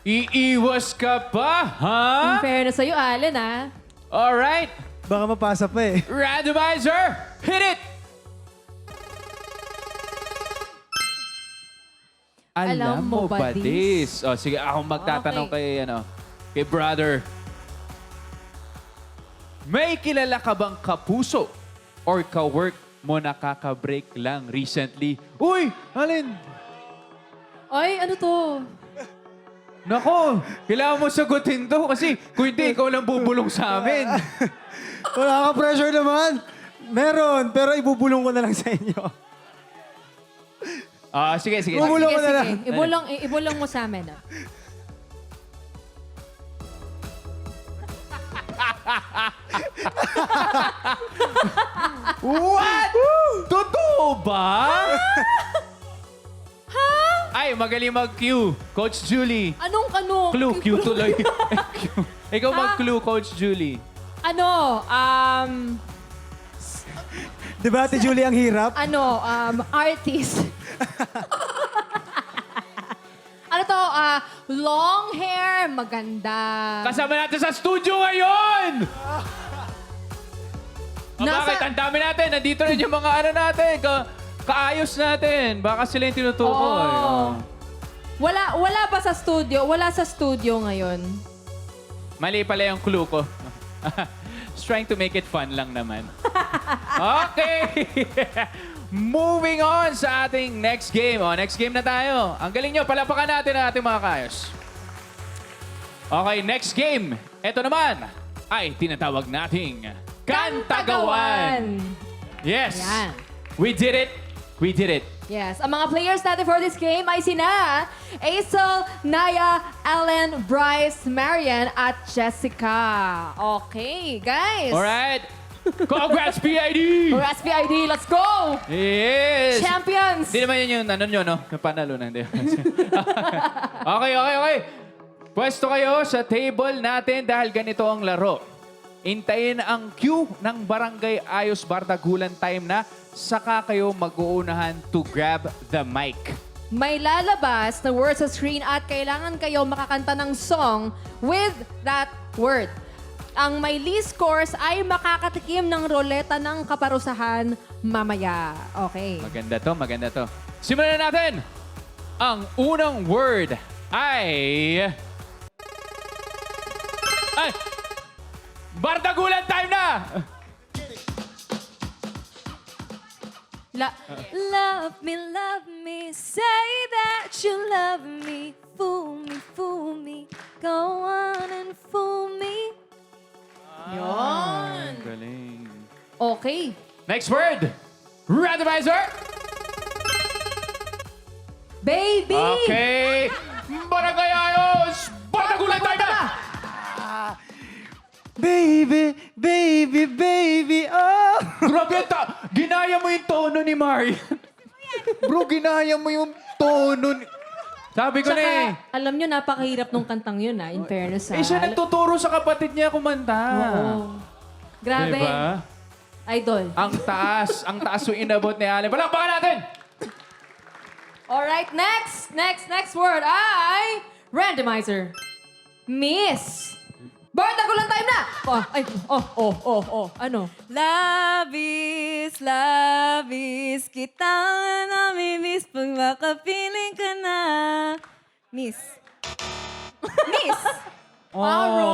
Iiwas ka pa, ha? In fairness sa'yo, Allen, ha? Alright. Baka mapasa pa eh. Randomizer, hit it! Alam mo ba this? O, sige, ako magtatanong Okay. kay brother. May kilala ka bang kapuso or ka-work mo nakaka-break lang recently? Uy, Alin! Ay, ano to? Nako, kailangan mo sagutin to kasi kung hindi, ikaw lang bubulong sa amin. Wala ka pressure naman. Meron, pero ibubulong ko na lang sa inyo. Sige. Bubulong ko na lang. Ibulong mo sa amin, ah. What? Totoo ba? Ay, magaling mag-Q. Coach Julie. Anong Clue, Q tuloy. Q. Ikaw mag-clue, Coach Julie. Ano, Di ba, Ate Julie, ang hirap? artist. Ano to, long hair, maganda. Kasama natin sa studio ngayon! Nasa- Bakit? Ang dami natin. Nandito rin yung mga natin. Kaayos natin. Baka sila yung tinutukoy. Oo. Wala pa sa studio. Wala sa studio ngayon. Mali pala yung clue ko. Just trying to make it fun lang naman. Okay! Moving on sa ating next game. Next game na tayo. Ang galing nyo. Palapakan natin ang ating mga kaayos. Okay, next game. Ito naman ay tinatawag nating Kantagawan. Yes. Ayan. We did it. We did it. Yes. Ang mga players natin for this game ay sina Aisel, Naya, Ellen, Bryce, Marian, at Jessica. Okay, guys. Alright. Congrats, PID! For SPID, let's go! Yes! Champions! Hindi naman yun yung nyo, no? Yung panalo na. Hindi. Okay. Pwesto kayo sa table natin dahil ganito ang laro. Intayin ang cue ng Barangay Ayos Bardagulan time na saka kayo mag-uunahan to grab the mic. May lalabas na word sa screen at kailangan kayo makakanta ng song with that word. Ang may least scores ay makakatikim ng roleta ng kaparusahan mamaya. Okay. Maganda to. Simulan na natin! Ang unang word ay... Bardagulan time na! Love me, say that you love me. Fool me, go on and fool me. Yun. Galing. Okay. Next word! Randomizer! Baby! Okay! Barangay Ayos! Bardagulan time na! Baby, oh! Grabe, ginaya mo yung tono ni Marian. Bro, ginaya mo yung tono ni... Sabi ko na eh. Tsaka, alam nyo, napakahirap nung kantang yun, in fairness. Siya nagtuturo sa kapatid niya kumanta. Oo. Grabe. Diba? Idol. Ang taas yung inabot ni Allen. Palakpakan natin! Alright, next word ay randomizer. Miss. Bardagulan time na! Ano? Labis, kita namimiss pag makapiling ka na. Miss. Oh.